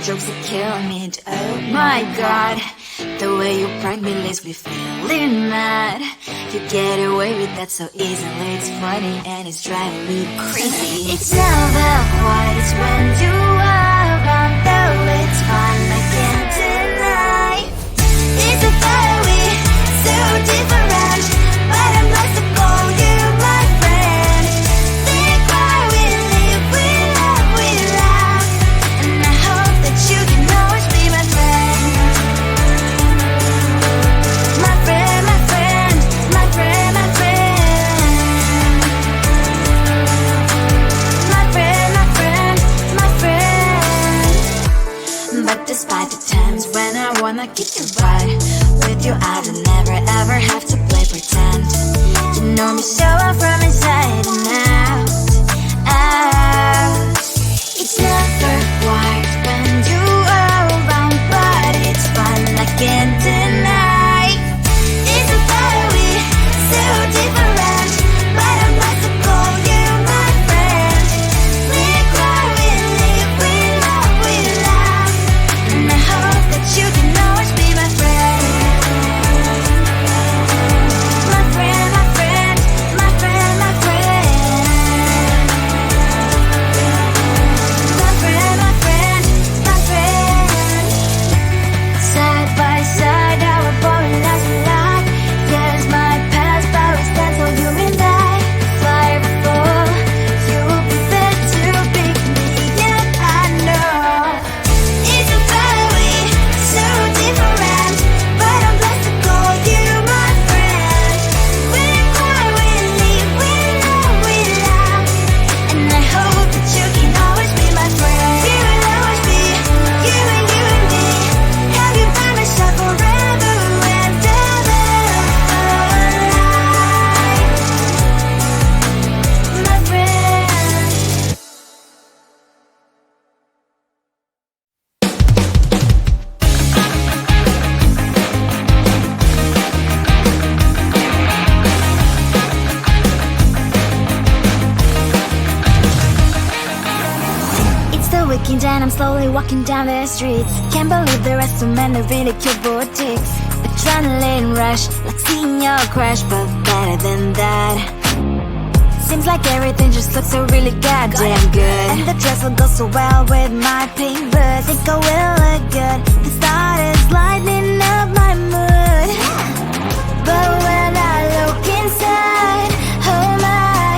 jokes that kill me. Oh my god, the way you prank me leaves me feeling mad. You get away with that so easily. It's funny and it's driving me crazy. It's never quite as when you are around, though it's fun, I can't deny. It's a fire we so different, but I'm lost to call you my friend. Think why we live, we laugh, and I hope that you can always be my friend. My friend, my friend, my friend, my friend. My friend, my friend, my friend. But despite the times when I wanna get you right, with you I don't never ever have to play pretend. You know me so well from inside and out, out. It's never quite when you are around, but it's fun, I can't deny. It's a fire we so different, but I must call you my friend. We cry, we live, we love, and I hope that you can always be my friend. My friend, my friend, my friend, my friend. My friend, my friend, my friend. Side by side, our boring lives we like. Yes, my past, but we stand so you and I. Fly before you will be there to pick me up, I know. It's a fire we so different, but I'm blessed to call you my friend. We cry, we live, we love, and I hope that you can always be my friend. You will always be you and me. Have you by my side forever and ever. My friend. It's the weekend and I'm slowly walking down the streets. Can't believe there are so many really cute boutiques. Adrenaline rush, like seeing your crush, but better than that. Seems like everything just looks so really goddamn good, and the dress will go so well with my pink boots. Think I will look good, the thought is lighting up my mood. But when I look inside, oh my,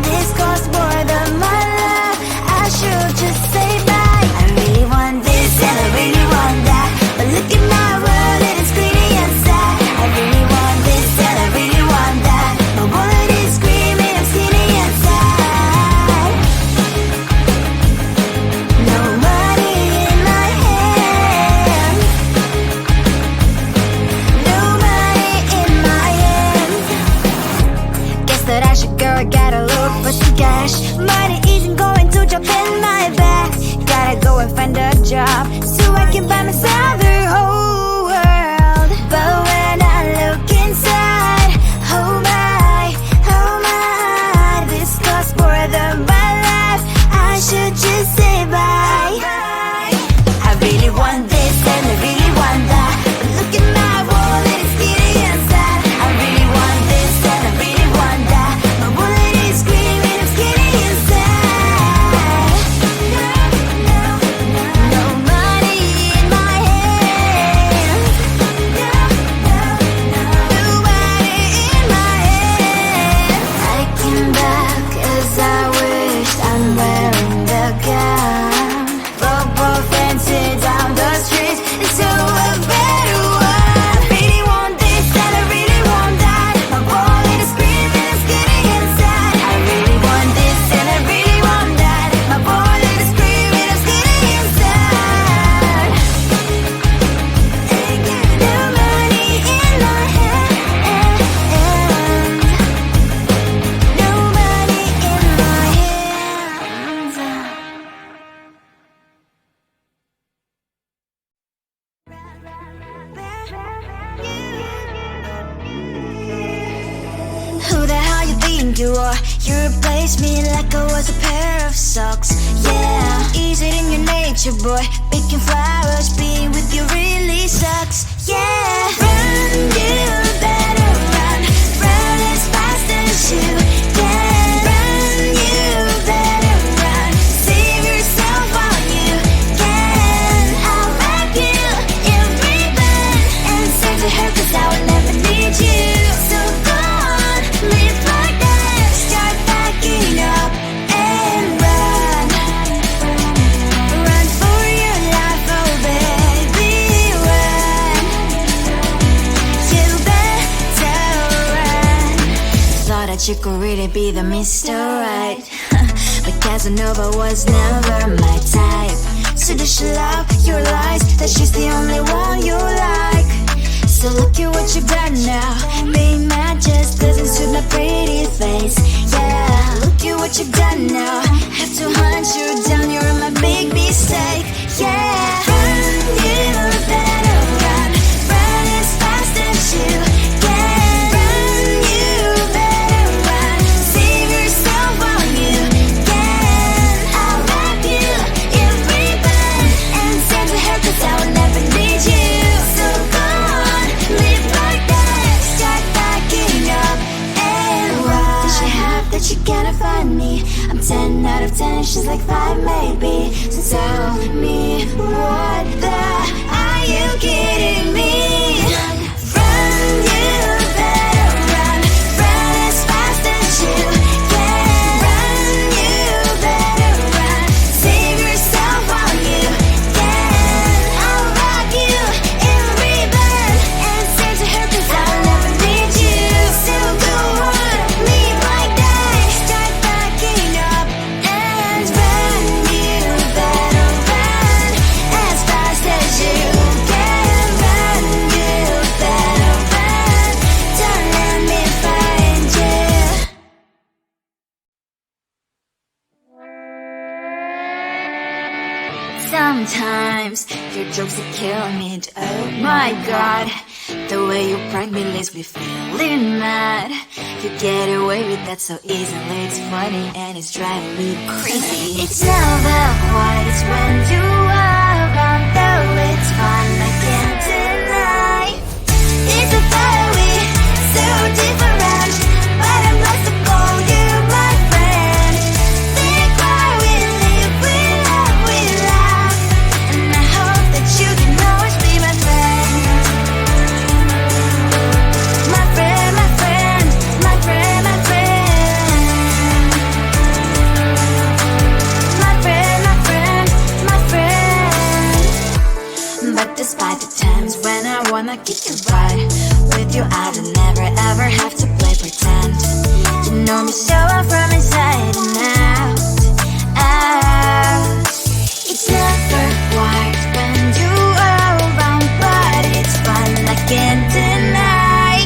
this costs more than my love. I should just say bye. I really want this and I really want that, but look at my world, it is pretty inside. I really want this and I really want that, my wallet is screaming, I'm skinny inside. No money in my hand, no money in my hand. Guess that I should go, gotta look for some cash. Money isn't going to jump in my bag. Gotta go and find a job so I can buy myself the whole world. But when I look inside, oh my, this costs more than my life. I should just say bye. I really want this and I really want that, but look at my wallet, it's skinny inside. I really want this and I really want that, my wallet is screaming, I'm skinny inside. No money in my hand, no money in my hand. I came back 'cause I wish I'm wearing the gown. Robo fancy down the street into a better one. I really want this and I really want that, my wallet is screaming, I'm skinny inside. I really want this and I really want that, my wallet is screaming, I'm skinny inside. No money in my hand, no money in my hands. Who the hell you think you are? You replaced me like I was a pair of socks. Yeah, is it in your name? with your boy, picking flowers, being with you really sucks. Yeah, run, you better run, run as fast as you can. Run, you better run, save yourself while you can. I'll wrap you in ribbon and send to her 'cause I will never need you. So go on, live like that, start backing up and run. Run for your life, oh baby, run. You better run. Thought that you could really be the Mr. Right, but Casanova was never my type. So does she love your lies, that she's the only one you like? So look at what you've done now. Being mad just doesn't suit my pretty face. Yeah, look at what you've done now. Have to hunt you down, you're my big mistake. Yeah, run, you better run, run as fast as you can. Run, you better run, save yourself while you can. I'll wrap you in ribbon and send to her 'cause I will never need you. So go on, live like that, start backing up and run. Does she have that you cannot find me? I'm 10 out of 10, she's like 5 maybe. So tell me, what the, are you kidding me? Run, you better run, run as fast as you can. Run, you better run, save yourself while you can. I'll wrap you in ribbon and send to her 'cause I will never need you. So go on, live like that, start backing up and run. You better run as fast as you can. Run, you better run, don't let me find you. Sometimes your jokes that kill me, oh my god. The way you prank me leaves me feeling mad. You get away with that so easily, it's funny and it's driving me crazy. It's never quite, it's when you are around, though it's fun, I can't deny. It's a fiery, so different, but I'm blessed to call you my friend. We cry, we live, we love, we laugh, and I hope that you can always be my friend. My friend, my friend, my friend, my friend. My friend, my friend, my friend. But despite the times when I wanna kick your butt, with you I don't never ever have to play pretend. You know me so well from inside and out, out. It's never quite when you are around, but it's fun, I can't deny.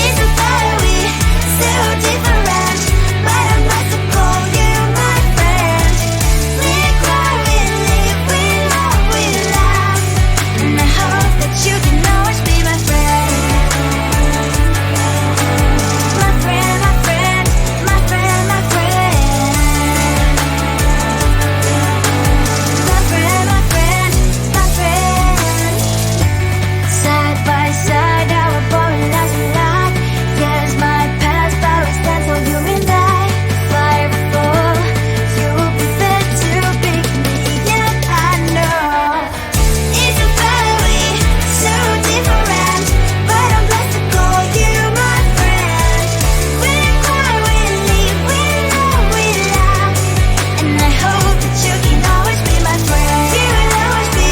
It's a fiery, so different, but I'm blessed to call you my friend. We cry, we live, we love, we laugh, and I hope that you can always be my friend. My friend, my friend, my friend, my friend. My friend, my friend, my friend. Side by side, our boring lives we like. Yes, my past, but we stand so you and I. Fire before you will be there to pick me up, I know. It's a fiery, so different, but I'm blessed to call you my friend. We cry, we live, we love, we laugh, and I hope that you can always be my friend. You will always be,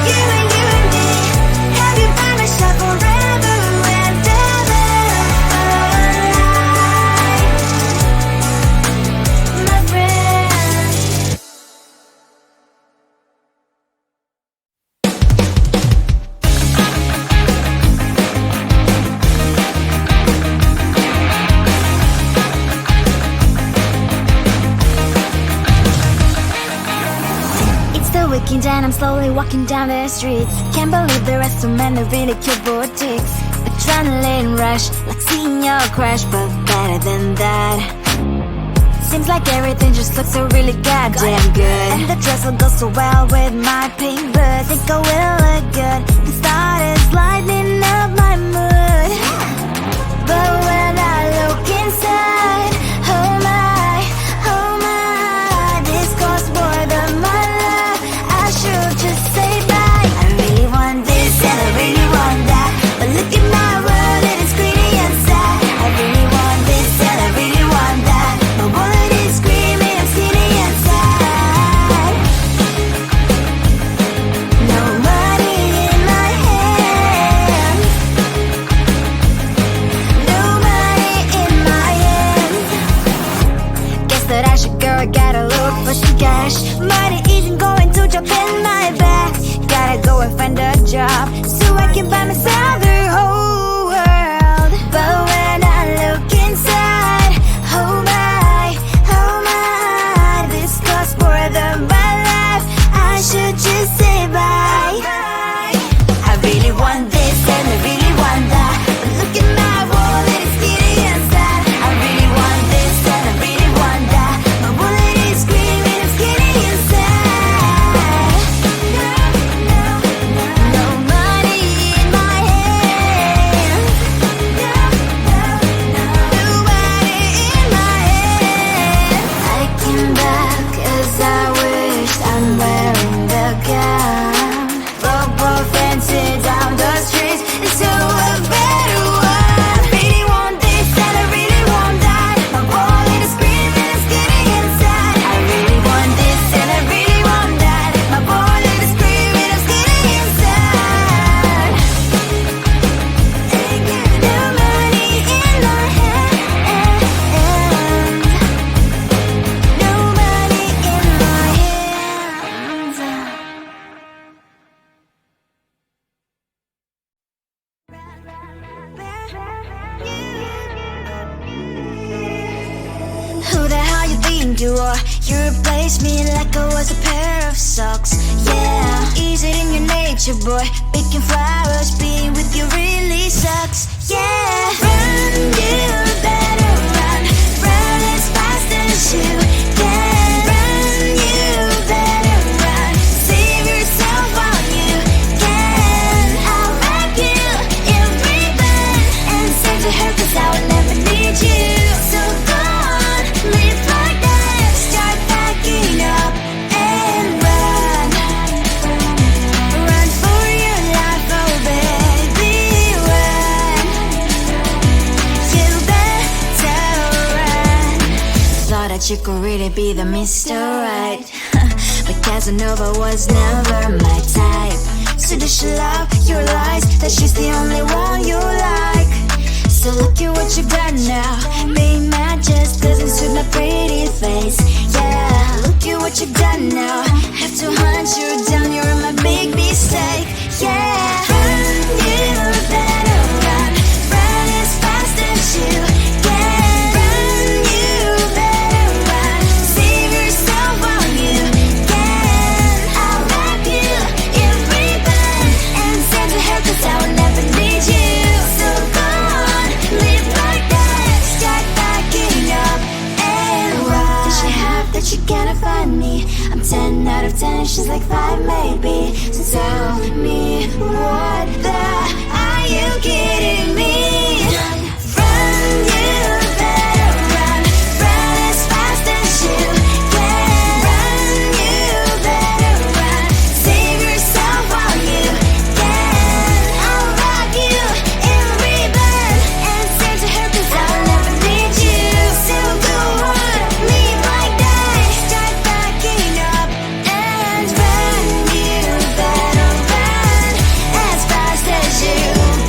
you and me. Have you by my side forever and ever, my friend. It's the weekend and I'm slowly walking down the streets. Can't believe there are so many really cute boutiques. Adrenaline rush, like seeing your crush, but better than that. Seems like everything just looks so really goddamn good. And the dress will go so well with my pink boots. Think I will look good. The thought is lightening up my mood. But when I look inside, oh my, this costs more than my love. I should just say bye. I really want this and I really want that, but look at my world, it is greedy inside. I really want this and I really want that. My wallet is screaming, I'm skinny inside. No money in my hand. No money in my hand. Guess that I should go, gotta look for some cash. Money isn't going to jump in my back. Gotta go and find a job so I can buy myself the whole world. But when I look inside, oh my, this costs more than my life. I should just say bye. I really want this and I really want that, but look at my wallet, it's skinny inside. I really want this and I really want that. My wallet is screaming, I'm skinny inside. No money in my hand. No money in my hand. I came back 'cause I wish I'm wearing the gown. Football fancy down the streets into a better one. I really want this and I really want that. My wallet is screaming, I'm skinny inside. I really want this and I really want that. My wallet is screaming, I'm skinny inside. No money in my hand. No money in my hands. Who the hell you think you are? You replaced me like I was a pair of socks. Yeah, is it in your nature, boy? Picking flowers, being with you really sucks. Yeah, run, you better run. Run as fast as you can. Run, you better run. Save yourself while you can. I'll wrap you in ribbon and send to her 'cause I will never need you. So go on, live like that. Start packing up and run. Run for your life, oh baby, run. You better run. Thought that you could really be the Mr. Right. But Casanova was never my type. So does she love your lies, that she's the only one you like? So look at what you've done now. Being mad just doesn't suit my pretty face. Yeah, look at what you've done now. Have to hunt you down, you're my big mistake. Yeah, run, you better run. Run as fast as you can. Run, you better run. Save yourself while you can. I'll wrap you in ribbon and send to her 'cause I will never need you. So go on, live like that. Start packing up and run. Does she have that she cannot find me? I'm 10 out of 10, she's like 5 maybe. So tell me, what the are you kidding me? Run, you better run. Run as fast as you can. Run, you better run. Save yourself while you can. I'll wrap you in ribbon and send to her 'cause I will never need you. So go on, live like that. Start packing up and run. You better run as fast as you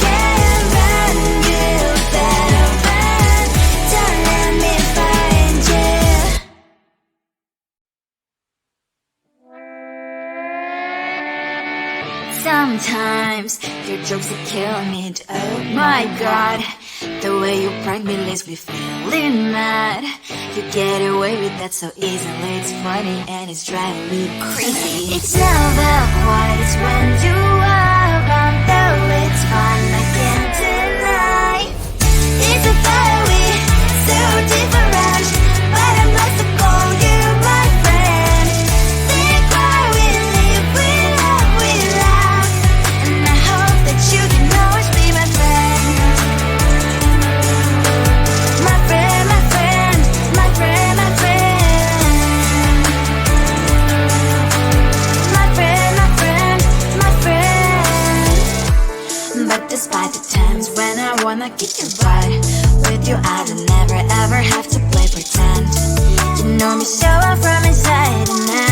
can. Run, you better run. Don't let me find you. Sometimes your jokes are killing me. Oh my god, the way you prank me leaves me feeling mad. You get away with that so easily. It's funny and it's driving me crazy. It's never quiet when you are around, though it's fun, I can't deny. It's a fire we so different, but I'm lost I'ma kick your butt. With you I don't never ever have to play pretend. You know me so well from inside and out.